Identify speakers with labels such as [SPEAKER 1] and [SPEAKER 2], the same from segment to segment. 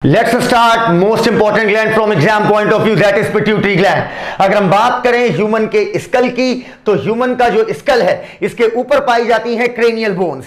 [SPEAKER 1] Let's start most important gland from exam point of view, that is pituitary gland. अगर हम बात करें human के स्कल की, तो ह्यूमन का जो स्कल है इसके ऊपर पाई जाती है क्रेनियल बोन्स,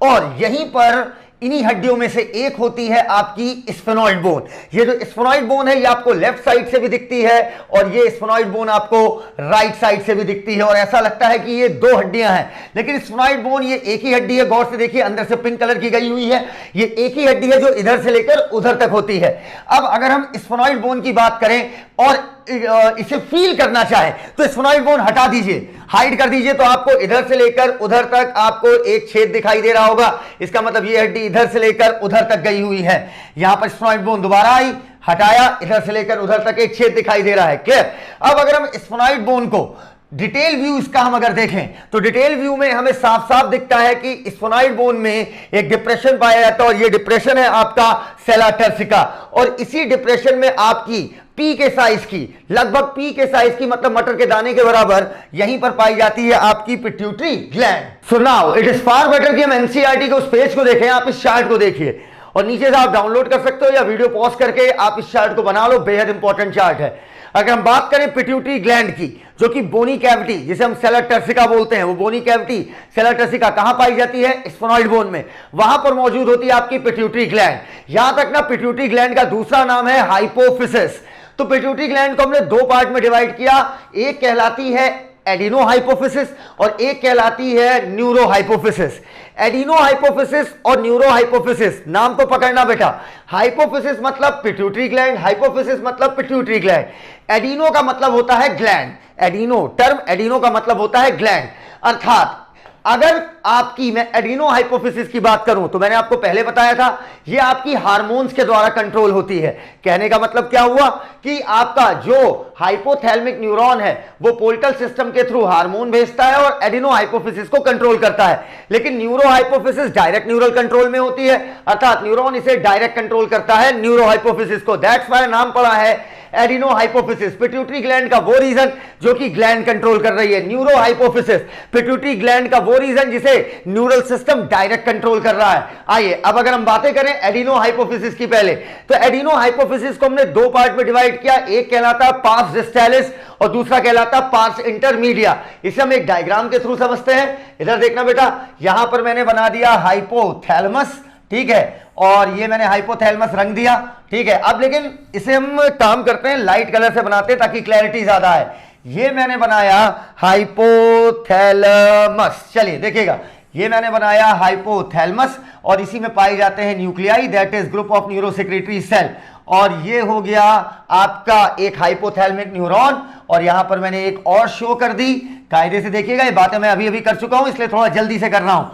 [SPEAKER 1] और यहीं पर इन्हीं हड्डियों में से एक होती है आपकी स्फेनॉइड बोन। ये जो स्फेनॉइड बोन है ये आपको लेफ्ट साइड से भी दिखती है और ये स्फेनॉइड बोन आपको राइट साइड से भी दिखती है, और ऐसा लगता है कि ये दो हड्डियां हैं, लेकिन स्फेनॉइड बोन ये एक ही हड्डी है। गौर से देखिए, अंदर से पिंक कलर की गई हुई है, ये एक ही हड्डी है जो इधर से लेकर उधर तक होती है। अब अगर हम स्फेनॉइड बोन की बात करें और इसे फील करना चाहे तो स्फेनॉइड बोन हटा दीजिए, हाइड कर दीजिए, तो आपको इधर से लेकर उधर तक आपको एक छेद दिखाई दे रहा होगा। इसका मतलब ये हड्डी इधर से लेकर उधर तक गई हुई है। यहां पर स्फेनॉइड बोन दोबारा आई, हटाया, इधर से लेकर उधर तक एक छेद दिखाई दे रहा है। क्लियर? अब अगर हम स्फेनॉइड बोन को डिटेल व्यू इसका हम अगर देखें तो डिटेल व्यू में हमें साफ साफ दिखता है कि स्फेनॉइड बोन में एक डिप्रेशन पाया जाता है, और ये डिप्रेशन है आपका सेला टर्सिका, और इसी डिप्रेशन में आपकी पी के साइज की, लगभग पी के साइज की, मतलब मटर के दाने के बराबर, यहीं पर पाई जाती है आपकी pituitary gland. So now it is far better कि हम एनसीईआरटी के उस पेज को देखें, आप इस चार्ट को देखिए, और नीचे से आप डाउनलोड कर सकते हो या वीडियो पॉज करके आप इस चार्ट को बना लो, बेहद इंपॉर्टेंट चार्ट है। अगर हम बात करें पिट्यूटरी ग्लैंड की, जो कि बोनी कैविटी, जिसे हम सेला टर्सिका बोलते हैं, वो बोनी कैविटी सेला टर्सिका कहां पाई जाती है? स्फेनॉइड बोन में, वहां पर मौजूद होती है आपकी पिट्यूटरी ग्लैंड। यहां तक ना पिट्यूटरी ग्लैंड का दूसरा नाम है हाइपोफिसिस। तो पिट्यूटरी ग्लैंड को हमने दो पार्ट में डिवाइड किया, एक कहलाती है एडिनो हाइपोफिसिस और एक कहलाती है न्यूरो हाइपोफिसिस। एडिनो हाइपोफिसिस और न्यूरो हाइपोफिसिस, नाम तो पकड़ना बेटा, हाइपोफिसिस मतलब पिट्यूटरी ग्लैंड, हाइपोफिसिस मतलब पिट्यूटरी ग्लैंड। एडिनो का मतलब होता है ग्लैंड, एडिनो टर्म एडिनो का मतलब होता है ग्लैंड। अर्थात अगर आपकी मैं एडिनो हाइपोफिसिस की बात करूं तो मैंने आपको पहले बताया था ये आपकी हार्मोन्स के द्वारा कंट्रोल होती है। कहने का मतलब क्या हुआ कि आपका जो हाइपोथैलेमिक न्यूरॉन है वो पोर्टल सिस्टम के थ्रू हार्मोन भेजता है और एडिनो हाइपोफिसिस को कंट्रोल करता है, लेकिन neuro hypophysis direct neural control में होती है, अर्थात न्यूरॉन इसे डायरेक्ट कंट्रोल करता है न्यूरो हाइपोफिसिस को। दैट्स व्हाई नाम पड़ा है एडिनो हाइपोफिसिस। पिट्यूटरी ग्लैंड का वो रीजन जो कि ग्लैंड कंट्रोल कर रही है, न्यूरो हाइपोफिसिस पिट्यूटरी ग्लैंड का वो रीजन जिसे न्यूरल सिस्टम डायरेक्ट कंट्रोल कर रहा है। आइए अब अगर हम बातें करें एडिनो हाइपोफिसिस की पहले, तो एडिनो हाइपोफिसिस को हमने दो पार्ट में डिवाइड किया, एक कहलाता है पार्स डिस्टैलिस और दूसरा कहलाता है पार्स इंटरमीडिया। इसे हम एक डायग्राम के थ्रू समझते हैं। इधर देखना बेटा, यहां पर मैंने बना दिया हाइपोथैलेमस, ठीक है, और ये मैंने हाइपोथैलेमस रंग दिया, ठीक है। अब लेकिन इसे हम काम करते हैं लाइट कलर से बनाते हैं ताकि क्लैरिटी ज्यादा है। ये मैंने बनाया हाइपोथैलेमस, चलिए देखिएगा, ये मैंने बनाया हाइपोथैलेमस और इसी में पाए जाते हैं nuclei, that is group of neurosecretory cell, और ये हो गया आपका एक हाइपोथैलेमिक न्यूरॉन, और यहां पर मैंने एक और शो कर दी। कायदे से देखिएगा, ये बातें मैं अभी अभी कर चुका हूं इसलिए थोड़ा जल्दी से कर रहा हूं।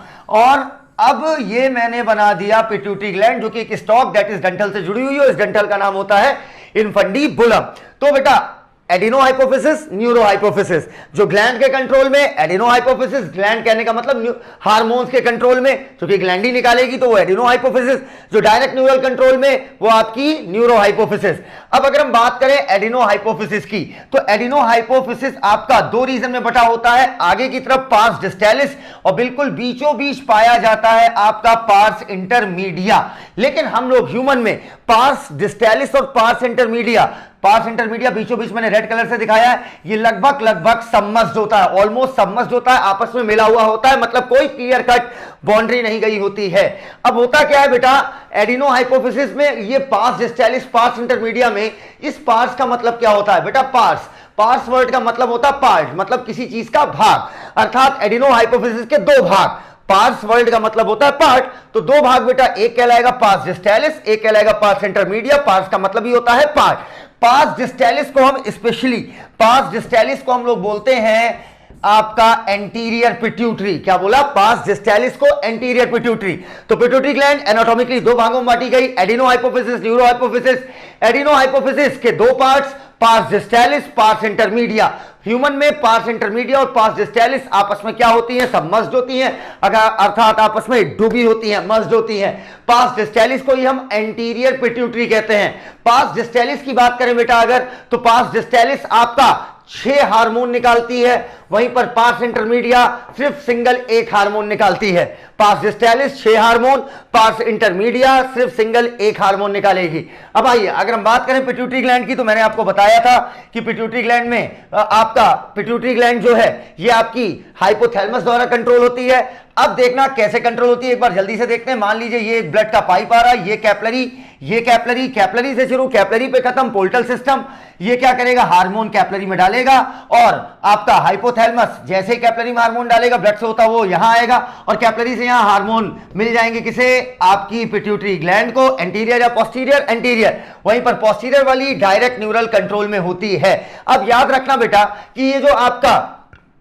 [SPEAKER 1] और अब ये मैंने बना दिया पिट्यूटरी ग्लैंड जो कि एक स्टॉक दैट इज डंठल से जुड़ी हुई है, इस डंठल का नाम होता है इनफंडिबुलम। तो बेटा एडिनो हाइपोफिसिस न्यूरो हाइपोफिसिस, जो ग्लैंड के कंट्रोल में एडिनो हाइपोफिसिस, ग्लैंड कहने का मतलब हार्मोन्स के कंट्रोल में, क्योंकि ग्लैंड ही निकालेगी तो वो एडिनो हाइपोफिसिस, जो डायरेक्ट न्यूरल कंट्रोल में वो आपकी न्यूरो हाइपोफिसिस। अब अगर हम बात करें एडिनो हाइपोफिसिस की, तो एडिनो हाइपोफिसिस आपका दो रीजन में बटा होता है, आगे की तरफ पार्स डिस्टैलिस और बिल्कुल बीचों बीच पाया जाता है आपका पार्स इंटरमीडिया। लेकिन हम लोग ह्यूमन में पार्स डिस्टैलिस और पार्स इंटरमीडिया बीचों बीच मैंने रेड कलर से दिखाया है, ये लगभग सबमर्ज्ड होता है, ऑलमोस्ट सबमर्ज्ड होता है, आपस में मिला हुआ होता है, मतलब कोई क्लियर कट बाउंड्री नहीं गई होती है। अब होता क्या है बेटा, एडिनो हाइपोफिसिस में ये पार्स डिस्टैलिस पार्स इंटरमीडिया में, इस पार्स का मतलब क्या होता है बेटा? पार्स वर्ड का मतलब होता है पार्ट, मतलब किसी चीज का भाग, अर्थात एडिनो हाइपोफिसिस के दो भाग। पार्स वर्ड का मतलब होता है पार्ट, तो दो भाग बेटा, एक कहलाएगा पार्स डिस्टैलिस, एक कहलाएगा पार्स इंटरमीडिया। पार्स का मतलब ही होता है पार्ट। पार्स डिस्टैलिस को हम लोग बोलते हैं आपका एंटीरियर पिट्यूटरी। क्या बोला? पार्स डिस्टैलिस को एंटीरियर पिट्यूटरी। तो पिट्यूटरी ग्लैंड एनाटॉमिकली दो भागों में बांटी गई, adeno hypophysis, neuro hypophysis. Adeno hypophysis के दो parts, pars distalis, pars intermedia. Human में पार्स इंटरमीडिया और पार्स डिस्टैलिस आपस में क्या होती हैं? सबमर्ज्ड होती हैं, अर्थात आपस में डूबी होती हैं, मर्ज्ड होती हैं। पार्स डिस्टैलिस को ही हम एंटीरियर पिट्यूटरी कहते हैं। पार्स डिस्टैलिस की बात करें बेटा अगर, तो पार्स डिस्टैलिस आपका 6 हार्मोन निकालती है, वहीं पर पार्स इंटरमीडिया सिर्फ सिंगल 1 हार्मोन निकालती है। पार्स डिस्टालिस 6 हार्मोन, पार्स इंटरमीडिया सिर्फ सिंगल 1 हार्मोन निकालेगी। अब आइए अगर हम बात करें पिट्यूटरी ग्लैंड की, तो मैंने आपको बताया था कि पिट्यूटरी ग्लैंड में आपका पिट्यूटरी ग्लैंड जो है ये आपकी हाइपोथैलेमस द्वारा कंट्रोल होती है। अब देखना कैसे कंट्रोल होती है, एक बार जल्दी से देखते हैं। मान लीजिए ये एक ब्लड का पाइप आ रहा है, ये कैपिलरी, ये कैपिलरी, कैपिलरी से शुरू, कैपिलरी पे खत्म, पोर्टल सिस्टम। ये क्या करेगा, हार्मोन कैपिलरी में डालेगा, और आपका हाइपोथैलेमस जैसे ही कैपिलरी में हार्मोन डालेगा, ब्लड से होता वो यहां आएगा, और कैपिलरी से यहां हार्मोन मिल जाएंगे किसे, आपकी पिट्यूटरी ग्लैंड को। एंटीरियर या पोस्टीरियर, एंटीरियर, वहीं पर पोस्टीरियर वाली डायरेक्ट न्यूरल कंट्रोल में होती है। अब याद रखना बेटा कि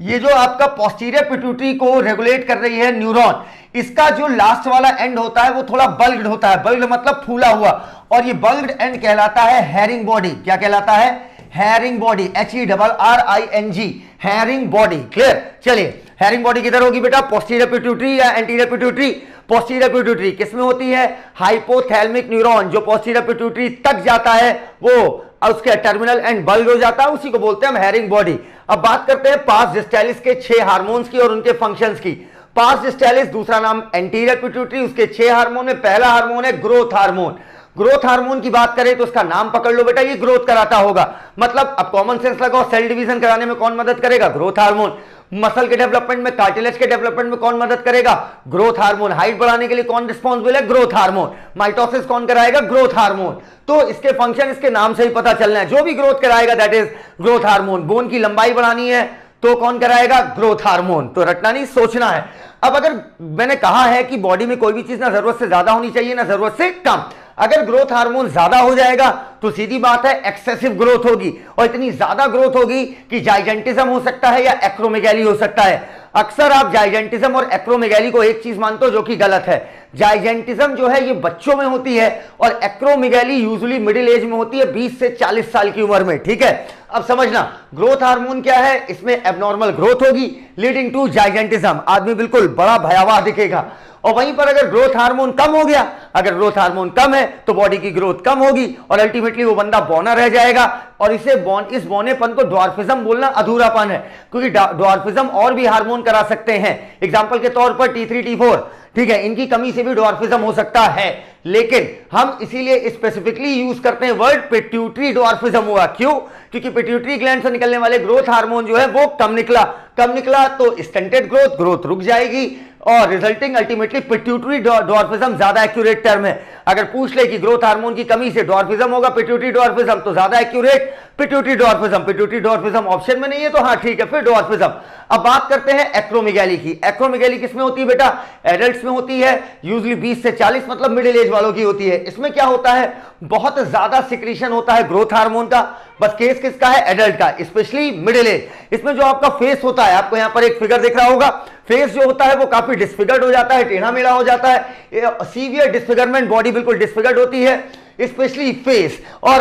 [SPEAKER 1] ये जो आपका पोस्टीरियर पिट्यूटरी को रेगुलेट कर रही है न्यूरॉन, इसका जो लास्ट वाला एंड होता है वो थोड़ा बल्ग्ड होता है। बल्ग्ड मतलब फूला हुआ, और ये बल्ग्ड एंड कहलाता है हैरिंग बॉडी। क्या कहलाता है, herring body, HERRING, herring body. Clear. चलिए, हैरिंग बॉडी किधर होगी बेटा, पोस्टीरियर पिट्यूटरी या एंटीरियर पिट्यूटरी? पोस्टीरियर पिट्यूटरी किसमें होती है, हाइपोथैलेमिक न्यूरॉन जो पोस्टीरियर पिट्यूटरी तक जाता है वो उसके टर्मिनल एंड बल्ग हो जाता है, उसी को बोलते हैं हम हैरिंग बॉडी। अब बात करते हैं पार्स डिस्टालिस के 6 हार्मोन्स की और उनके फंक्शंस की। पार्स डिस्टालिस दूसरा नाम एंटीरियर पिट्यूटरी, उसके 6 हार्मोन में पहला हार्मोन है ग्रोथ हार्मोन। ग्रोथ हार्मोन की बात करें तो उसका नाम पकड़ लो बेटा, ये ग्रोथ कराता होगा। मतलब अब कॉमन सेंस लगाओ, सेल डिवीजन कराने में कौन मदद करेगा, ग्रोथ हार्मोन। मसल के डेवलपमेंट में, कार्टिलेज के डेवलपमेंट में कौन मदद करेगा, ग्रोथ हार्मोन। हाइट बढ़ाने के लिए कौन रिस्पॉन्सिबल है, ग्रोथ हार्मोन। माइटोसिस कौन कराएगा, ग्रोथ हार्मोन। तो इसके फंक्शन इसके नाम से ही पता चलना है, जो भी ग्रोथ कराएगा that is growth hormone. Bone की लंबाई बढ़ानी है तो कौन कराएगा, ग्रोथ हार्मोन। तो रटना नहीं, सोचना है। अब अगर मैंने कहा है कि बॉडी में कोई भी चीज ना जरूरत से ज्यादा होनी चाहिए ना जरूरत से कम, अगर ग्रोथ हार्मोन ज्यादा हो जाएगा तो सीधी बात है एक्सेसिव ग्रोथ होगी, और इतनी ज्यादा ग्रोथ होगी कि जाइजेंटिज्म हो सकता है या एक्रोमेगैली हो सकता है। अक्सर आप जाइजेंटिज्म और एक्रोमेगैली को एक चीज मानते हो जो कि गलत है। जाइजेंटिज्म जो है ये बच्चों में होती है, और एक्रोमेगैली यूजुअली मिडिल एज में होती है, 20 से 40 साल की उम्र में। ठीक है, अब समझना ग्रोथ हार्मोन क्या है, इसमें एबनॉर्मल ग्रोथ होगी लीडिंग टू जाइजेंटिज्म, आदमी बिल्कुल बड़ा भयावह दिखेगा। और वहीं पर अगर ग्रोथ हार्मोन कम हो गया, अगर ग्रोथ हार्मोन कम है तो बॉडी की ग्रोथ कम होगी, और अल्टीमेटली वो बंदा बौना रह जाएगा। और इस बौनेपन को ड्वार्फिज्म बोलना अधूरापन है, क्योंकि ड्वार्फिज्म और भी हार्मोन करा सकते हैं। एग्जांपल के तौर पर T3 T4, ठीक है, इनकी कमी से भी ड्वार्फिज्म हो सकता है, लेकिन हम इसीलिए स्पेसिफिकली यूज करते हैं वर्ड पिट्यूटरी ड्वार्फिज्म हुआ। क्यों, क्योंकि पिट्यूटरी ग्लैंड से निकलने वाले ग्रोथ हार्मोन जो है वो कम निकला तो स्टंटेड ग्रोथ रुक जाएगी, और रिजल्टिंग अल्टीमेटली पिट्यूटरी ड्वार्फिज्म ज्यादा एक्यूरेट टर्म है। अगर पूछ ले कि ग्रोथ हार्मोन की कमी से ड्वार्फिज्म होगा पिट्यूटरी ड्वार्फिज्म, तो ज्यादा एक्यूरेट पिट्यूटरी ड्वार्फिज्म ऑप्शन में नहीं है, तो हाँ ठीक है, फिर ड्वार्फिज्म। अब बात करते हैं एक्रोमेगैली की। एक्रोमेगैली किसमें होती है बेटा, एडल्ट्स में होती है, यूजुअली 20 से 40 मतलब मिडिल एज वालों की होती है। इसमें क्या होता है, बहुत ज्यादा सिक्रीशन होता है ग्रोथ हार्मोन का, बस केस किसका है, एडल्ट का, स्पेशली मिडिल एज। इसमें जो आपका फेस होता है, आपको यहां पर एक फिगर दिख रहा होगा, फेस जो होता है वो काफी डिस्फिगर्ड हो जाता है, टेढ़ा मेढ़ा हो जाता है, सीवियर डिस्फिगरमेंट, बॉडी बिल्कुल डिस्फिगर्ड होती है, स्पेशली फेस। और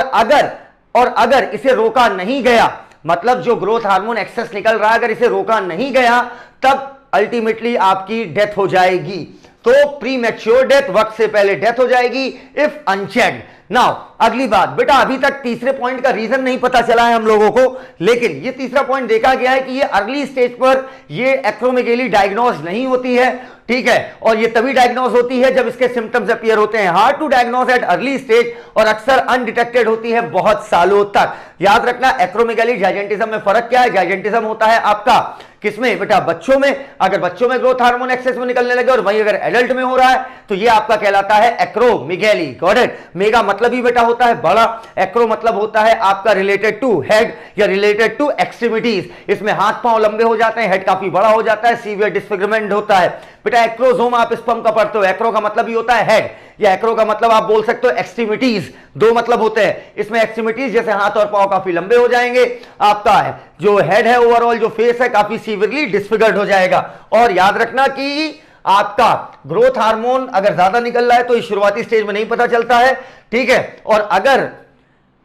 [SPEAKER 1] अगर इसे रोका नहीं गया, मतलब जो ग्रोथ हार्मोन एक्सेस निकल रहा है अगर इसे रोका नहीं गया, तब अल्टीमेटली आपकी डेथ हो जाएगी। तो प्री मैच्योर डेथ, वक्त से पहले डेथ हो जाएगी इफ अनचेक्ड। नाउ अगली बात बेटा, अभी तक तीसरे पॉइंट का रीजन नहीं पता चला है हम लोगों को, लेकिन ये तीसरा पॉइंट देखा गया है कि ये अर्ली स्टेज पर ये एक्रोमेगैली डायग्नोज नहीं होती है, ठीक है, और ये तभी डायग्नोज होती है जब इसके सिम्टम्स अपीयर होते हैं। Hard to diagnose at early stage, और अक्सर अनडिटेक्टेड होती है बहुत सालों तक। याद रखना एक्रोमेगैली जाइजेंटिज्म में फर्क क्या है, जाइजेंटिज्म होता है आपका किसमें बेटा, बच्चों में। अगर बच्चों में ग्रोथ हार्मोन एक्सेस में निकलने लगे और वहीं अगर एडल्ट में हो रहा है तो ये आपका कहलाता है एक्रोमेगैली। Got it. मेगा मतलब ही बेटा होता है बड़ा, एक्रो मतलब होता है आपका रिलेटेड टू हेड या रिलेटेड टू एक्सट्रीमिटीज। इसमें हाथ पांव लंबे हो जाते हैं, हेड काफी बड़ा हो जाता है, सीवियर डिस्फिगरमेंट होता है। बेटा एक्रोसोम आप स्पर्म का पढ़ते हो, एक्रो का मतलब ही होता है हेड, या एक्रो का मतलब आप बोल सकते हो एक्सट्रीमिटीज। दो मतलब होते हैं इसमें, एक्सट्रीमिटीज जैसे हाथ और पांव काफी लंबे हो जाएंगे, आपका है जो हेड है ओवरऑल जो फेस है काफी सीवियरली डिस्फिगर्ड हो जाएगा। और याद रखना कि आपका ग्रोथ हार्मोन अगर ज्यादा निकल रहा है तो इस शुरुआती स्टेज में नहीं पता चलता है, ठीक है, और अगर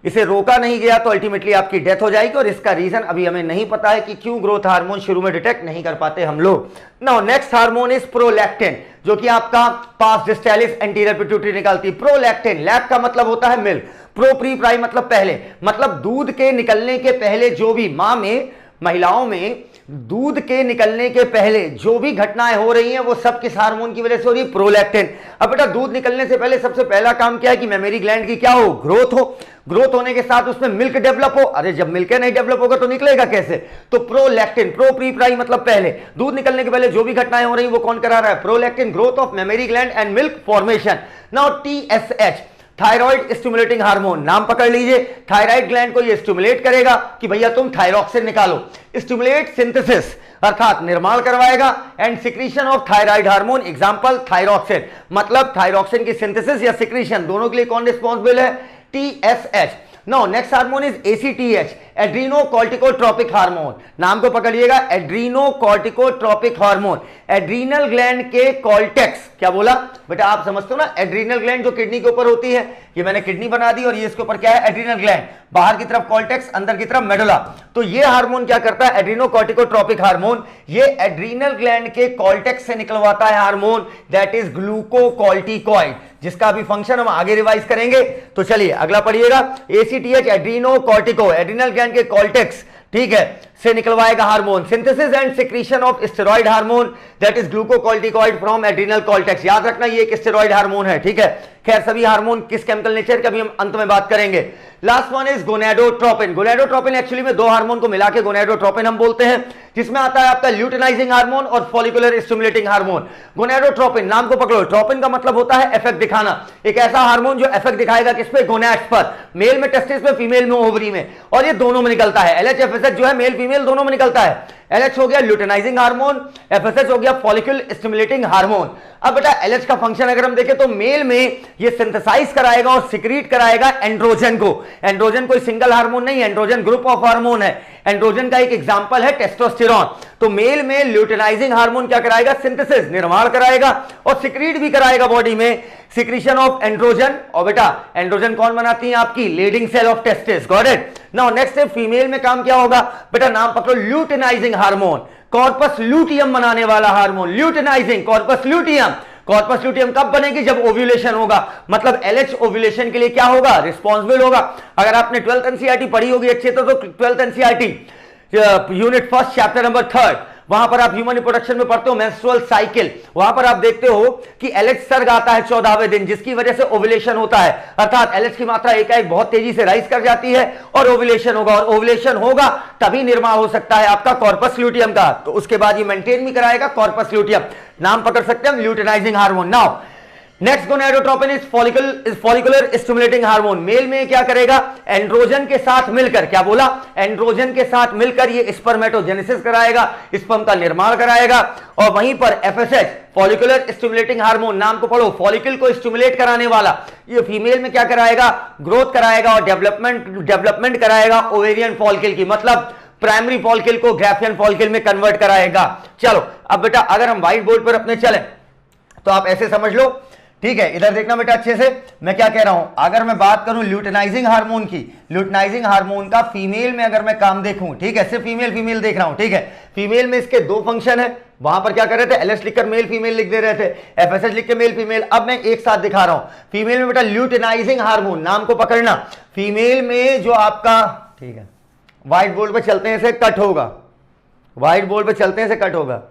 [SPEAKER 1] इसे रोका नहीं गया तो अल्टीमेटली आपकी डेथ हो जाएगी। और इसका रीजन अभी हमें नहीं पता है कि क्यों ग्रोथ हार्मोन शुरू में डिटेक्ट नहीं कर पाते हम लोग। Now next hormone is prolactin. जो कि आपका पास डिस्टेलिस एंटीरियर पिट्यूटरी निकालती है। प्रोलैक्टिन, लैक का मतलब होता है मिल्क, प्रो प्री प्राई मतलब पहले, मतलब दूध के निकलने के पहले जो भी मां में, महिलाओं में दूध के निकलने के पहले जो भी घटनाएं हो रही हैं वो सब किस हार्मोन की वजह से हो रही है? प्रोलैक्टिन। अब बेटा दूध निकलने से पहले सबसे पहला काम क्या है कि मेमोरी ग्लैंड की क्या हो? ग्रोथ हो। ग्रोथ होने के साथ उसमें मिल्क डेवलप हो। अरे जब मिल्क नहीं डेवलप होगा तो निकलेगा कैसे? तो प्रोलैक्टिन, प्रो प्री प्राई मतलब पहले, दूध निकलने के पहले जो भी घटनाएं हो रही है वो कौन करा रहा है? Prolactin, growth of memory gland and milk formation. Now TSH, thyroid stimulating hormone, नाम पकड़ लीजिए। थायराइड ग्लैंड को ये स्टिमुलेट करेगा कि भैया तुम थायरॉक्सिन निकालो। स्टिमुलेट सिंथेसिस अर्थात निर्माण करवाएगा and secretion of thyroid hormone, example thyroxine. मतलब थायरॉक्सिन की सिंथेसिस या सिक्रीशन दोनों के लिए कौन रिस्पॉन्सिबल है? TSH। Now next hormone is ACTH, adrenocorticotropic hormone. नाम को पकड़िएगा, एड्रीनोकॉर्टिकोट्रोपिक हार्मोन। एड्रीनल ग्लैंड के कॉर्टेक्स, क्या बोला बेटा आप समझते हो ना? एड्रीनल ग्लैंड जो किडनी के ऊपर होती है, ये मैंने किडनी बना दी और ये इसके ऊपर क्या है? Adrenal gland. बाहर की तरफ कॉर्टेक्स, अंदर की तरफ मेडुला। तो ये हार्मोन क्या करता है? एड्रीनोकॉर्टिकोट्रोपिक हार्मोन। ये एड्रीनल ग्लैंड के कॉर्टेक्स से निकलवाता है हार्मोन, दैट इज ग्लूकोकॉर्टिकॉइड, जिसका भी फंक्शन हम आगे रिवाइज करेंगे। तो चलिए अगला पढ़िएगा। ACTH एड्रीनोकॉर्टिको, एड्रीनल ग्लैंड के कॉर्टेक्स, ठीक है, से निकलवाएगा हार्मोन। Synthesis and secretion of steroid hormone, that is glucocorticoid from adrenal cortex. याद रखना ये एक स्टेरॉइड हार्मोन है, ठीक है। खैर सभी हार्मोन किस केमिकल नेचर का भी हम अंत में बात करेंगे। Last one is gonadotropin. Gonadotropin actually में दो हार्मोन को मिलाकर गोनेडोट्रोपिन हम बोलते हैं, जिसमें आता है आपका ल्यूटिनाइजिंग हार्मोन और फॉलिकुलर स्टिमुलेटिंग हार्मोन। गोनेडोट्रोपिन, नाम को पकड़ो, ट्रोपिन का मतलब होता है इफेक्ट दिखाना। एक ऐसा हार्मोन जो इफेक्ट दिखाएगा किस पे? गोनैड्स पर, मेल में टेस्टिस में, फीमेल में ओवरी में, और ये दोनों में निकलता है। LH FSH जो है मेल फीमेल दोनों में निकलता है। LH हो गया ल्यूटिनाइजिंग हार्मोन, FSH हो गया फॉलिकल स्टिमुलेटिंग हार्मोन। अब बेटा LH का फंक्शन अगर हम देखें तो मेल में ये सिंथेसाइज कराएगा और सिक्रीट कराएगा एंड्रोजन को। एंड्रोजन कोई सिंगल हार्मोन नहीं है, एंड्रोजन ग्रुप ऑफ हार्मोन है। एंड्रोजन का एक एग्जांपल है टेस्टोस्टेरॉन। तो मेल में ल्यूटिनाइजिंग हार्मोन क्या कराएगा? सिंथेसिस, निर्माण कराएगा और सिक्रीट भी कराएगा बॉडी में, सिक्रीशन ऑफ एंड्रोजन। और बेटा एंड्रोजन कौन बनाती है? आपकी Leydig cell of testis. Got it? Now next है फीमेल में काम क्या होगा? बेटा नाम पकड़ो, ल्यूटिनाइजिंग हार्मोन, कॉर्पस ल्यूटियम बनाने वाला hormone. Luteinising corpus luteum. Corpus luteum कब बनेगी? जब ओव्यूलेशन होगा, मतलब LH ओव्यूलेशन के लिए क्या होगा? रिस्पॉन्सिबल होगा। अगर आपने 12th NCERT पढ़ी होगी अच्छे तो 12th NCERT unit first chapter number 3, वहां पर आप ह्यूमन रिप्रोडक्शन में पढ़ते हो मेंस्ट्रुअल साइकिल। वहां पर आप देखते हो कि LH सर्ग आता है 14वें दिन, जिसकी वजह से ओव्यूलेशन होता है, अर्थात LH की मात्रा एकाएक बहुत तेजी से राइज कर जाती है और ओव्यूलेशन होगा, और ओव्यूलेशन होगा तभी निर्माण हो सकता है आपका कॉर्पस ल्यूटियम का। तो उसके बाद ये मेंटेन भी कराएगा कॉर्पस ल्यूटियम, नाम पकड़ सकते हैं हम luteinizing hormone. Now next gonadotropin is follicular stimulating hormone. Male में क्या करेगा? एंड्रोजन के साथ मिलकर, क्या बोला? एंड्रोजन के साथ मिलकर ये स्पर्मेटोजेनेसिस कराएगा, स्पर्म का निर्माण कराएगा। और वहीं पर FSH फॉलिकुलर स्टिमुलेटिंग हार्मोन, नाम को पढ़ो, फॉलिकल को स्टिमुलेट कराने वाला, ये फीमेल में क्या कराएगा? ग्रोथ कराएगा और डेवलपमेंट कराएगा ओवेरियन फॉलिकल की, मतलब प्राइमरी फॉलिकल को ग्राफियन फॉलिकल में कन्वर्ट कराएगा। चलो अब बेटा अगर हम व्हाइट बोर्ड पर अपने चले तो आप ऐसे समझ लो, ठीक है। इधर देखना बेटा अच्छे से, मैं क्या कह रहा हूं। अगर मैं बात करूं ल्यूटिनाइजिंग हार्मोन की, ल्यूटिनाइजिंग हार्मोन का फीमेल में अगर मैं काम देखूं, ठीक है, सिर्फ फीमेल देख रहा हूं, ठीक है। फीमेल में इसके दो फंक्शन है, वहां पर क्या कर रहे थे? LH लिखकर मेल फीमेल लिख दे रहे थे, FSH लिख के मेल फीमेल। अब मैं एक साथ दिखा रहा हूं। फीमेल में बेटा ल्यूटिनाइजिंग हार्मोन, नाम को पकड़ना, फीमेल में जो आपका, ठीक है, व्हाइट बोर्ड पे चलते हैं, इसे कट होगा, व्हाइट बोर्ड पे चलते हैं, इसे कट होगा।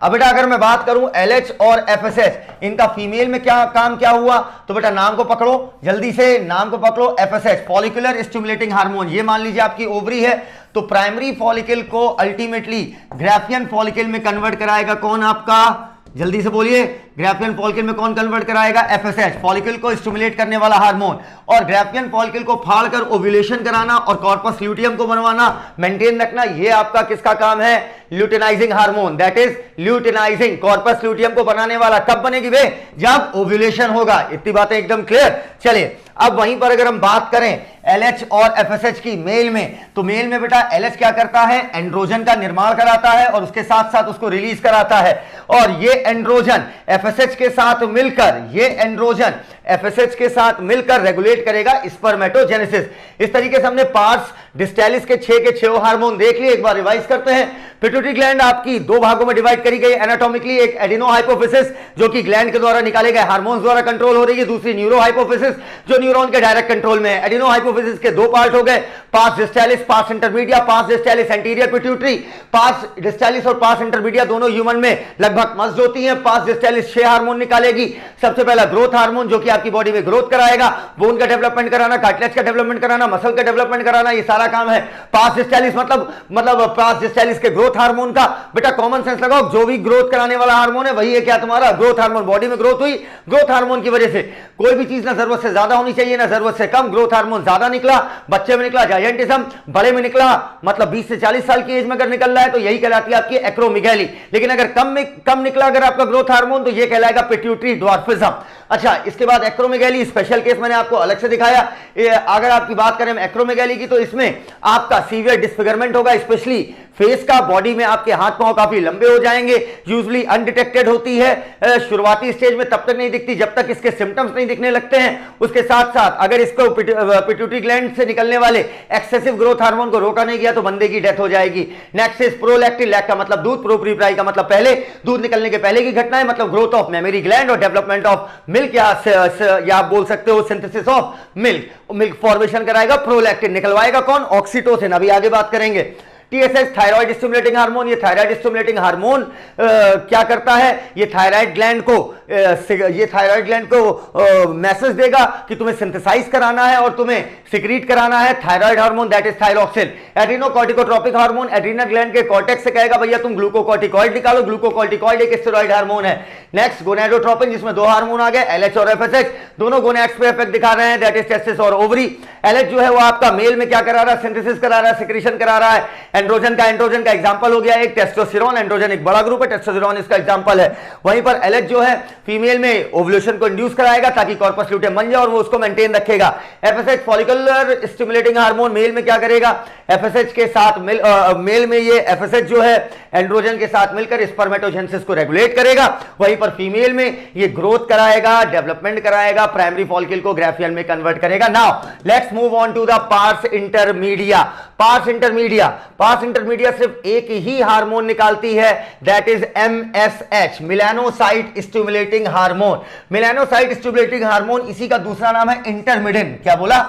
[SPEAKER 1] अब बेटा अगर मैं बात करूं LH और FSH, इनका फीमेल में क्या काम क्या हुआ? तो बेटा नाम को पकड़ो जल्दी से, नाम को पकड़ो, FSH फॉलिकुलर स्टिमुलेटिंग हार्मोन। ये मान लीजिए आपकी ओवरी है, तो प्राइमरी फॉलिकल को अल्टीमेटली ग्राफियन फॉलिकल में कन्वर्ट कराएगा कौन? आपका, जल्दी से बोलिए, ग्राफियन फॉलिकल में कौन कन्वर्ट कराएगा? FSH फॉलिकल को स्टिमुलेट करने वाला हार्मोन। और ग्राफियन फॉलिकल को फाड़कर ओव्यूलेशन कराना और कॉर्पस ल्यूटियम को बनवाना, मेंटेन रखना, ये आपका किसका काम है? Luteinizing hormone, that is luteinising, corpus luteum को बनाने वाला। कब बनेगी वे? जब ओव्यूलेशन होगा। इतनी बातें एकदम क्लियर। चलिए अब वहीं पर अगर हम बात करें LH और FSH की मेल में, तो मेल में बेटा LH क्या करता है? एंड्रोजन का निर्माण कराता है और उसके साथ साथ उसको रिलीज कराता है। और ये एंड्रोजन FSH के साथ मिलकर, ये एंड्रोजन एफएसएच के साथ मिलकर रेगुलेट करेगा स्पर्मेटोजेनेसिस। इस तरीके से हमने पार्स डिस्टेलिस के 6 के 6 हार्मोन देख लिए। एक बार रिवाइज करते हैं। पिट्यूटरी ग्लैंड आपकी दो भागों में डिवाइड करी गई एनाटॉमिकली, एक एडिनो हाइपोफिसिस जो कि ग्लैंड के द्वारा निकाले गए हार्मोन्स द्वारा कंट्रोल हो रही है, दूसरी न्यूरो हाइपोफिसिस जो न्यूरॉन के डायरेक्ट कंट्रोल में है। एडिनो हाइपोफिसिस के दो पार्ट हो गए, pars distalis, pars intermedia. Pars distalis anterior pituitary, pars distalis और पार्स इंटरमीडिया दोनों ह्यूमन में लगभग मस्ट होती हैं। पार्स डिस्टेलिस 6 हार्मोन निकालेगी। सबसे पहला ग्रोथ हार्मोन जो कि आपकी बॉडी में ग्रोथ कराएगा, बोन का डेवलपमेंट कराना, कार्टिलेज का डेवलपमेंट कराना, मसल का डेवलपमेंट कराना, ये सारा काम है पार्स डिस्टेलिस। मतलब पार्स डिस्टेलिस के ग्रोथ हार्मोन का बेटा कॉमन सेंस लगाओ, जो भी ग्रोथ कराने वाला हार्मोन है वही है क्या तुम्हारा ग्रोथ हार्मोन। बॉडी में ग्रोथ हुई, ग्रोथ हार्मोन की वजह से कोई भी चीज ना जरूरत से ज्यादा होनी चाहिए ना जरूरत से कम। ग्रोथ हार्मोन ज्यादा निकला, बच्चे में निकला जायंटिज्म, बड़े में निकला मतलब 20 से 40 साल की एज में अगर निकल रहा है तो यही कहलाती है आपकी एक्रोमेगाली। लेकिन अगर कम निकला अगर आपका ग्रोथ हार्मोन तो यह कहलाएगा पिट्यूटरी ड्वार्फिज्म। अच्छा, इसके बाद एक्रोमेगाली स्पेशल केस मैंने आपको अलग से दिखाया। अगर आपकी बात करें एक्रोमेगाली की तो इसमें आपका सीवियर डिसफिगरमेंट होगा, स्पेशली फेस का, बॉडी में आपके हाथ पांव काफी लंबे हो जाएंगे, यूजुअली अनडिटेक्टेड होती है शुरुआती स्टेज में, तब तक नहीं दिखती जब तक इसके सिम्टम्स नहीं दिखने लगते हैं। उसके साथ साथ अगर इसको पिट्यूटरी ग्लैंड से निकलने वाले एक्सेसिव ग्रोथ हार्मोन को रोका नहीं गया तो बंदे की डेथ हो जाएगी। नेक्स्ट इज प्रोलैक्टिन, लैक का मतलब दूध, प्रोप्रीप्राई का मतलब पहले, दूध निकलने के पहले की घटना है, मतलब ग्रोथ ऑफ मेमोरी ग्लैंड और डेवलपमेंट ऑफ मिल्क या आप बोल सकते हो सिंथेसिस ऑफ मिल्क फॉर्मेशन कराएगा। प्रोलैक्टिन निकलवाएगा कौन? ऑक्सीटोसिन। अभी आगे बात करेंगे। टीएसएच थायराइड स्टिमुलेटिंग हार्मोन, ये थायराइड स्टिमुलेटिंग हार्मोन क्या करता है? ये थायराइड ग्लैंड को मैसेज देगा कि तुम्हें सिंथेसाइज कराना है और तुम्हें सिक्रीट कराना है thyroid hormone, that is thyroxine. Adrenocorticotropic hormone adrenal gland के कॉर्टेक्स से कहेगा भैया तुम ग्लूकोकॉर्टिकॉइड निकालो। ग्लूकोकॉर्टिकॉइड एक स्टेरॉइड हार्मोन है। नेक्स्ट गोनेडोट्रोपिन, जिसमें दो हार्मोन आ गए, एलएच और एफएसएच, दोनों गोनेड्स पे इफेक्ट दिखा रहे हैं, दैट इज टेस्टिस और ओवरी। एलएच जो है वो आपका मेल में क्या करा रहा है? सिंथेसिस करा रहा है, सिक्रीशन करा रहा है। एंड्रोजन का एग्जांपल हो गया एक टेस्टोस्टेरोन, एंड्रोजन एक बड़ा ग्रुप है, टेस्टोस्टेरोन इसका एग्जांपल है। वहीं पर एलएच जो है फीमेल में ओवुलेशन को इंड्यूस कराएगा ताकि कॉर्पस ल्यूटेम बन जाए और वो उसको मेंटेन रखेगा। FSH follicular stimulating hormone male में क्या करेगा? एफएसएच के साथ मेल में ये एफएसएच जो है एंड्रोजन के साथ मिलकर स्पर्मेटोजेनेसिस को रेगुलेट करेगा। वहीं पर फीमेल में ये ग्रोथ कराएगा, डेवलपमेंट कराएगा, प्राइमरी फॉलिकल को ग्राफियन में कन्वर्ट करेगा। Now let's move on to the pars intermedia. Pars intermedia सिर्फ एक ही हार्मोन निकालती है, that is MSH, melanocyte stimulating hormone. Melanocyte stimulating hormone, इसी का दूसरा नाम है इंटरमिडिन। क्या बोला?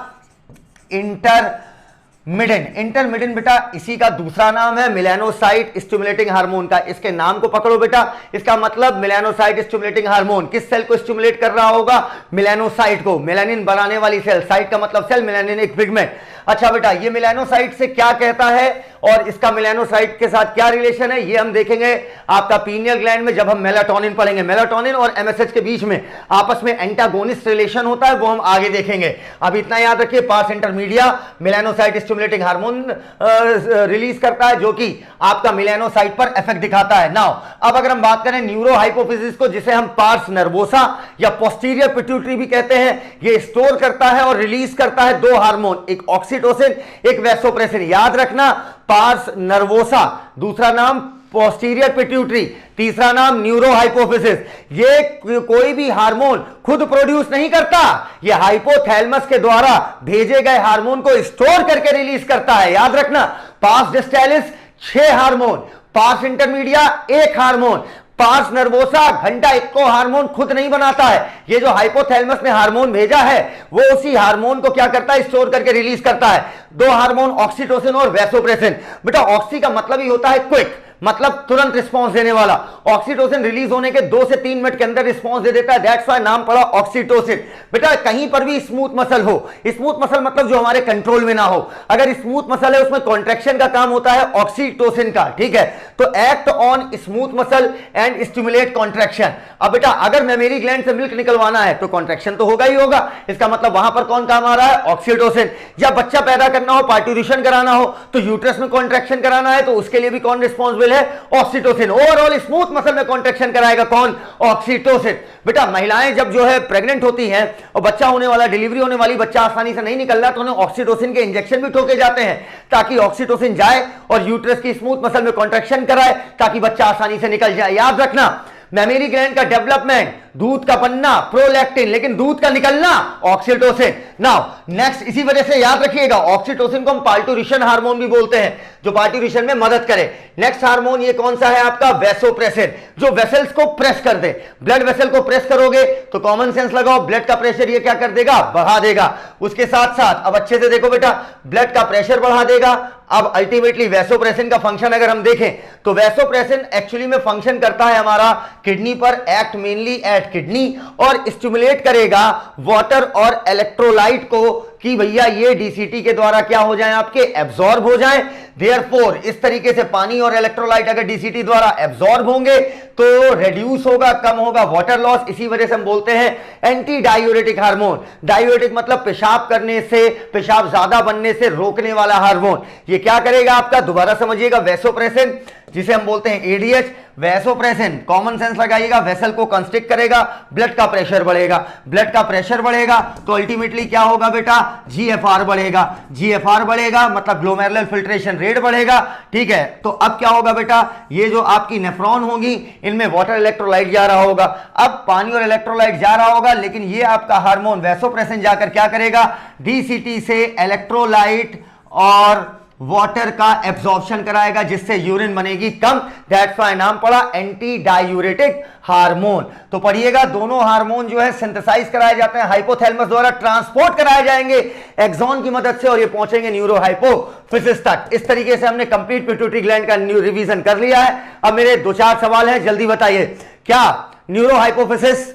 [SPEAKER 1] इंटरमिडिन बेटा इसी का दूसरा नाम है मेलानोसाइट स्टिमुलेटिंग हार्मोन का। इसके नाम को पकड़ो बेटा, इसका मतलब मेलानोसाइट स्टिमुलेटिंग हार्मोन किस सेल को स्टिमुलेट कर रहा होगा? मेलानोसाइट को, मेलानिन बनाने वाली सेल। साइट का मतलब सेल, मेलानिन एक पिगमेंट। अच्छा बेटा, ये मेलानोसाइट से क्या कहता है और इसका मेलानोसाइट के साथ क्या रिलेशन है ये हम देखेंगे आपका पीनियल ग्लैंड में जब हम मेलाटोनिन पढ़ेंगे। मेलाटोनिन और एमएसएच के बीच में आपस में एंटागोनिस्ट रिलेशन होता है, वो हम आगे देखेंगे। अब इतना याद रखिए, parse intermedia melanocyte stimulating hormone release करता है जो कि आपका मेलानोसाइट पर इफेक्ट दिखाता है। नाउ अब अगर हम बात करें न्यूरो हाइपोफिसिस को, जिसे हम पार्स नर्वोसा या पोस्टीरियर पिट्यूटरी भी कहते हैं, ये स्टोर करता है और रिलीज करता है दो हार्मोन, एक ऑक्सीटोसिन एक वैसोप्रेसिन। याद रखना, पार्स नर्वोसा दूसरा नाम पोस्टीरियर पिट्यूटरी, तीसरा नाम न्यूरो हाइपोफिसिस। ये कोई भी हार्मोन खुद प्रोड्यूस नहीं करता, ये हाइपोथैलेमस के द्वारा भेजे गए हार्मोन को स्टोर करके रिलीज करता है। याद रखना, pars distalis 6 hormone, pars intermedia 1 hormone, pars nervosa घंटा इक्को हार्मोन खुद नहीं बनाता है। ये जो हाइपोथैलेमस ने हार्मोन भेजा है वो उसी हार्मोन को क्या करता है? स्टोर करके रिलीज करता है। दो हार्मोन ऑक्सीटोसिन और वैसोप्रेसिन। बेटा ऑक्सी का मतलब ही होता है क्विक, मतलब तुरंत रिस्पांस देने वाला। ऑक्सीटोसिन रिलीज होने के 2 से 3 मिनट के अंदर रिस्पांस दे देता है, दैट्स व्हाई नाम पड़ा ऑक्सीटोसिन। बेटा कहीं पर भी स्मूथ मसल हो, स्मूथ मसल मतलब जो हमारे कंट्रोल में ना हो, अगर स्मूथ मसल है उसमें कॉन्ट्रैक्शन का काम होता है ऑक्सीटोसिन का, ठीक है? तो act on smooth muscle and stimulate contraction. अब बेटा अगर मेमोरी ग्लैंड से मिल्क निकलवाना है तो कॉन्ट्रैक्शन तो होगा ही होगा, इसका मतलब वहां पर कौन काम आ रहा है? ऑक्सीटोसिन। या बच्चा पैदा करना हो, पार्ट्यूरेशन कराना हो तो यूट्रस में कॉन्ट्रैक्शन कराना है तो उसके लिए भी कौन रिस्पॉन्सिबल है? ऑक्सीटोसिन। ओवरऑल स्मूथ मसल में कॉन्ट्रैक्शन कराएगा कौन? ऑक्सीटोसिन। बेटा महिलाएं जब जो है प्रेग्नेंट होती हैं और बच्चा होने वाला, डिलीवरी होने वाली, बच्चा आसानी से नहीं निकल रहा तो उन्हें ऑक्सीटोसिन के इंजेक्शन भी ठोके जाते हैं ताकि ऑक्सीटोसिन जाए और यूट्रस की स्मूथ मसल में कॉन्ट्रैक्शन कराए ताकि बच्चा आसानी से निकल जाए। याद रखना, मेमोरी ग्लैंड का डेवलपमेंट दूध का बनना प्रोलैक्टिन, लेकिन दूध का निकलना ऑक्सीटोसिन। नाउ नेक्स्ट, इसी वजह से याद रखिएगा ऑक्सीटोसिन को हम पार्टूरिशन हार्मोन भी बोलते हैं, जो पार्टूरिशन में मदद करे। नेक्स्ट हार्मोन ये कौन सा है आपका, वैसोप्रेसिन, जो वेसल्स को प्रेस कर दे। ब्लड वेसल को प्रेस करोगे तो कॉमन सेंस लगाओ, ब्लड का प्रेशर ये क्या कर देगा, बढ़ा देगा। उसके साथ साथ अब अच्छे से देखो बेटा, ब्लड का प्रेशर बढ़ा देगा। अब अल्टीमेटली वैसोप्रेसिन का फंक्शन अगर हम देखें तो वैसोप्रेसिन एक्चुअली में फंक्शन करता है हमारा किडनी पर, एक्ट मेनली एट किडनी, और स्टिमुलेट करेगा वाटर और इलेक्ट्रोलाइट को कि भैया ये डीसीटी के द्वारा क्या हो जाए, आपके एब्जॉर्ब हो जाए। देयरफॉर इस तरीके से पानी और इलेक्ट्रोलाइट अगर डीसीटी द्वारा एब्जॉर्ब होंगे तो रेड्यूस होगा, कम होगा वाटर लॉस। इसी वजह से हम बोलते हैं एंटी डायूरेटिक हार्मोन। डायूरेटिक मतलब पेशाब करने से, पेशाब ज्यादा बनने से रोकने वाला हार्मोन। ये क्या करेगा आपका, दोबारा समझिएगा, वैसोप्रेसिन जिसे हम बोलते हैं एडीएच, वैसोप्रेसिन कॉमन सेंस लगाइएगा, वेसल को कंस्ट्रिक्ट करेगा, ब्लड का प्रेशर बढ़ेगा। ब्लड का प्रेशर बढ़ेगा तो अल्टीमेटली क्या होगा बेटा, जीएफआर बढ़ेगा। जीएफआर बढ़ेगा मतलब ग्लोमेरुलर फिल्ट्रेशन रेट बढ़ेगा। ठीक है, तो अब क्या होगा बेटा, ये जो आपकी नेफ्रॉन होगी इनमें वाटर इलेक्ट्रोलाइट जा रहा होगा। अब पानी और इलेक्ट्रोलाइट जा रहा होगा, लेकिन ये आपका हार्मोन वैसोप्रेसिन जाकर क्या करेगा, डीसीटी से इलेक्ट्रोलाइट और वाटर का एब्जॉर्प्शन कराएगा, जिससे यूरिन बनेगी कम। दैट्स व्हाई नाम पड़ा एंटी डायूरेटिक हार्मोन। तो पढ़िएगा, दोनों हार्मोन जो है सिंथेसाइज कराए जाते हैं, हाइपोथैलेमस द्वारा ट्रांसपोर्ट कराए जाएंगे एक्सॉन की मदद से, और ये पहुंचेंगे न्यूरो हाइपोफिसिस तक। इस तरीके से हमने कंप्लीट पिट्यूटरी ग्लैंड का न्यू रिवीजन कर लिया है। अब मेरे 2-4 सवाल हैं, जल्दी बताइए। क्या न्यूरो हाइपोफिसिस,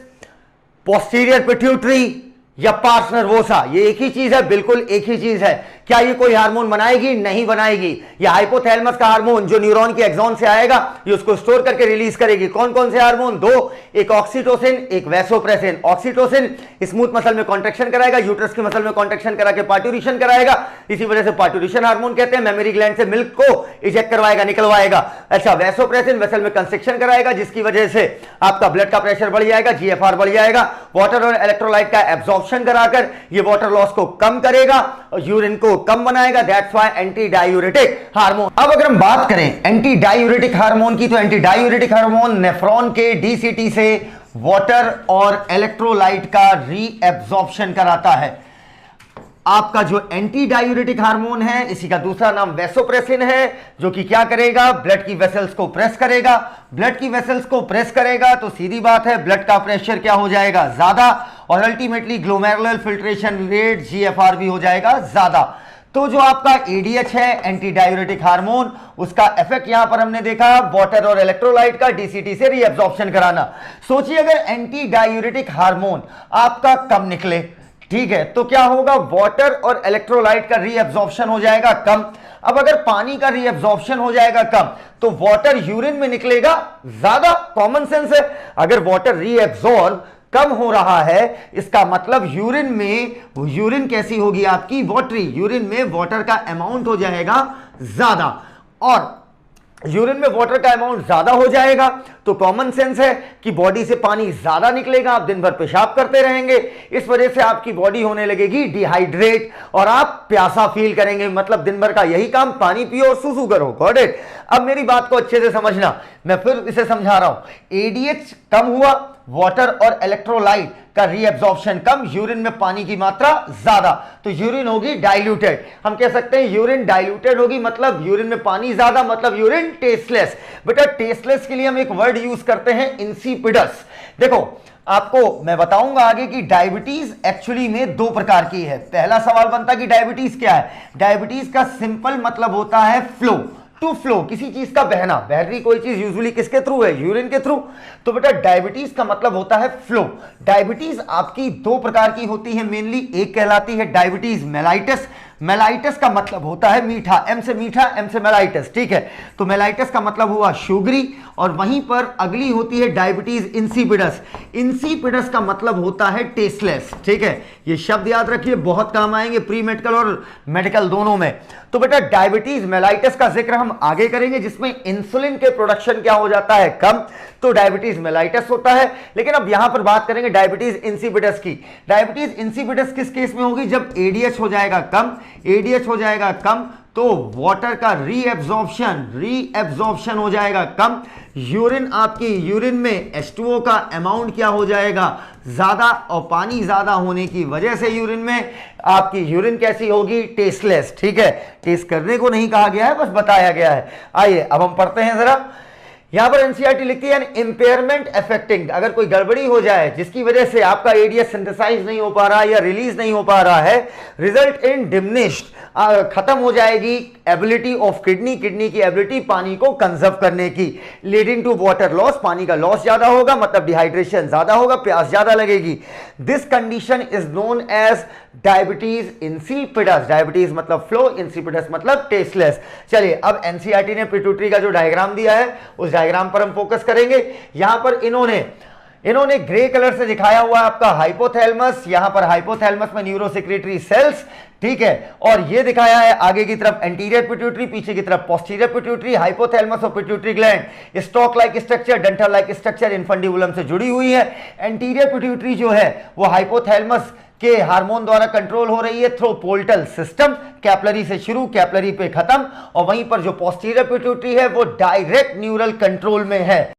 [SPEAKER 1] पोस्टीरियर पिट्यूटरी या पार्स नर्वोसा ये एक ही चीज है? बिल्कुल एक ही चीज है। क्या ये कोई हार्मोन बनाएगी? नहीं बनाएगी। ये हाइपोथैलेमस का हार्मोन जो न्यूरॉन की एक्सॉन से आएगा, ये उसको स्टोर करके रिलीज करेगी। कौन कौन से हार्मोन? 2, एक ऑक्सीटोसिन, एक वैसोप्रेसिन। ऑक्सीटोसिन स्मूथ मसल में कॉन्ट्रैक्शन कराएगा, यूट्रस के मसल में कॉन्ट्रैक्शन करा के पार्टूरिशन कराएगा, इसी वजह से पार्टूरिशन हार्मोन कहते हैं। मेमोरी ग्लैंड से मिल्क को इजेक्ट करवाएगा, निकलवाएगा। अच्छा, वैसोप्रेसिन वेसल में कंस्ट्रिक्शन कराएगा, जिसकी वजह से आपका ब्लड का प्रेशर बढ़ जाएगा, जीएफआर बढ़ जाएगा। वाटर और इलेक्ट्रोलाइट का एब्जॉर्प्शन कराकर ये वाटर लॉस को कम करेगा और यूरिन को कम बनाएगा। That's why anti diuretic hormone. अब अगर हम बात करें एंटी डायूरेटिक हार्मोन की, तो एंटी डायूरेटिक हार्मोन नेफ्रॉन के डीसीटी से वाटर और इलेक्ट्रोलाइट का रीएब्जॉर्प्शन कराता है। आपका जो एंटी डायूरेटिक हार्मोन है, इसी का दूसरा नाम वैसोप्रेसिन है, जो कि क्या करेगा, ब्लड की वेसल्स को प्रेस करेगा। ब्लड की वेसल्स को प्रेस करेगा तो सीधी बात है ब्लड का प्रेशर क्या हो जाएगा, ज्यादा, और ultimately glomerular filtration rate GFR भी हो जाएगा ज्यादा। तो जो आपका एडीएच है एंटी डायूरेटिक हार्मोन, उसका इफेक्ट यहां पर हमने देखा वाटर और इलेक्ट्रोलाइट का डीसीटी से रीएब्जॉर्प्शन कराना। सोचिए अगर एंटी डायूरेटिक हार्मोन आपका कम निकले, ठीक है, तो क्या होगा, वाटर और इलेक्ट्रोलाइट का रीएब्जॉर्प्शन हो जाएगा कम। अब अगर पानी का रीएब्जॉर्प्शन हो जाएगा कम तो वाटर यूरिन में निकलेगा ज्यादा। कॉमन सेंस है, अगर वाटर रीएब्जॉर्ब कम हो रहा है इसका मतलब यूरिन में, यूरिन कैसी होगी आपकी, वाटरी, यूरिन में वाटर का अमाउंट हो जाएगा ज्यादा, और यूरिन में वाटर का अमाउंट ज्यादा हो जाएगा तो कॉमन सेंस है कि बॉडी से पानी ज्यादा निकलेगा, आप दिन भर पेशाब करते रहेंगे, इस वजह से आपकी बॉडी होने लगेगी डिहाइड्रेट और आप प्यासा फील करेंगे। मतलब दिन भर का यही काम, पानी पियो और सुसु करो। Got it? अब मेरी बात को अच्छे से समझना, मैं फिर इसे समझा रहा हूं। एडीएच कम हुआ, वाटर और इलेक्ट्रोलाइट का रीएब्जॉर्प्शन कम, यूरिन में पानी की मात्रा ज्यादा, तो यूरिन होगी डाइल्यूटेड। हम कह सकते हैं यूरिन डाइल्यूटेड होगी, मतलब यूरिन में पानी ज्यादा, मतलब यूरिन टेस्टलेस। बेटा टेस्टलेस के लिए हम एक वर्ड यूज करते हैं इंसिपिडस। देखो आपको मैं बताऊंगा आगे कि डायबिटीज एक्चुअली में 2 प्रकार की है। पहला सवाल बनता है कि डायबिटीज क्या है। डायबिटीज का सिंपल मतलब होता है फ्लो, टू फ्लो, किसी चीज का बहना। बह रही कोई चीज यूजुअली किसके थ्रू है, यूरिन के थ्रू। तो बेटा डायबिटीज का मतलब होता है फ्लो। डायबिटीज आपकी 2 प्रकार की होती है मेनली। एक कहलाती है डायबिटीज मेलाइटस। मेलाइटस का मतलब होता है मीठा, एम से मीठा, एम से मेलाइटस, ठीक है। तो मेलाइटस का मतलब हुआ शुगरी, और वहीं पर अगली होती है डायबिटीज इंसिपिडस। इंसिपिडस का मतलब होता है टेस्टलेस, ठीक है। ये शब्द याद रखिए, बहुत काम आएंगे प्री मेडिकल और मेडिकल दोनों में। तो बेटा डायबिटीज मेलाइटस का जिक्र हम आगे करेंगे, जिसमें इंसुलिन के प्रोडक्शन क्या हो जाता है, कम, तो डायबिटीज मेलाइटस होता है। लेकिन अब यहां पर बात करेंगे डायबिटीज इंसिपिडस की। डायबिटीज इंसिपिडस किस केस में होगी, जब एडीएच हो जाएगा कम, एडीएच हो जाएगा कम, तो वाटर का रीएब्जॉर्प्शन हो जाएगा कम। यूरिन, आपकी यूरिन में H2O का अमाउंट क्या हो जाएगा, ज्यादा, और पानी ज्यादा होने की वजह से यूरिन में आपकी यूरिन कैसी होगी, टेस्टलेस। ठीक है, टेस्ट करने को नहीं कहा गया है, बस बताया गया है। आइए अब हम पढ़ते हैं जरा। यहां पर एनसीईआरटी लिखती है इंपेयरमेंट अफेक्टिंग, अगर कोई गड़बड़ी हो जाए जिसकी वजह से आपका एडीएच सिंथेसाइज नहीं हो पा रहा है या रिलीज नहीं हो पा रहा है, रिजल्ट इन डिमिनिश्ड, खत्म हो जाएगी एबिलिटी ऑफ किडनी की एबिलिटी पानी को कंजर्व करने की, लीडिंग टू वाटर लॉस, पानी का लॉस ज्यादा होगा, मतलब डिहाइड्रेशन ज्यादा होगा, प्यास ज्यादा लगेगी। This condition is known as diabetes insipidus, diabetes मतलब फ्लो, इंसिपिडस मतलब टेस्टलेस। चलिए अब एनसीईआरटी ने पिट्यूटरी का जो डायग्राम दिया है उस डायग्राम पर हम फोकस करेंगे। यहां पर इन्होंने ग्रे कलर से दिखाया हुआ आपका हाइपोथैलेमस, यहां पर हाइपोथैलेमस में न्यूरोसेक्रेटरी सेल्स, ठीक है, और ये दिखाया है आगे की तरफ एंटीरियर पिट्यूटरी, पीछे की तरफ पोस्टीरियर पिट्यूटरी। हाइपोथैलेमस और pituitary gland stock like structure, डंठल लाइक स्ट्रक्चर, इन्फंडिबुलम से जुड़ी हुई है। एंटीरियर पिट्यूटरी जो है वो हाइपोथैलेमस के हार्मोन द्वारा कंट्रोल हो रही है थ्रू पोर्टल सिस्टम, कैपलरी से शुरू, कैपलरी पे खत्म, और वहीं पर जो पोस्टीरियर पिट्यूटरी है वो डायरेक्ट न्यूरल कंट्रोल में है।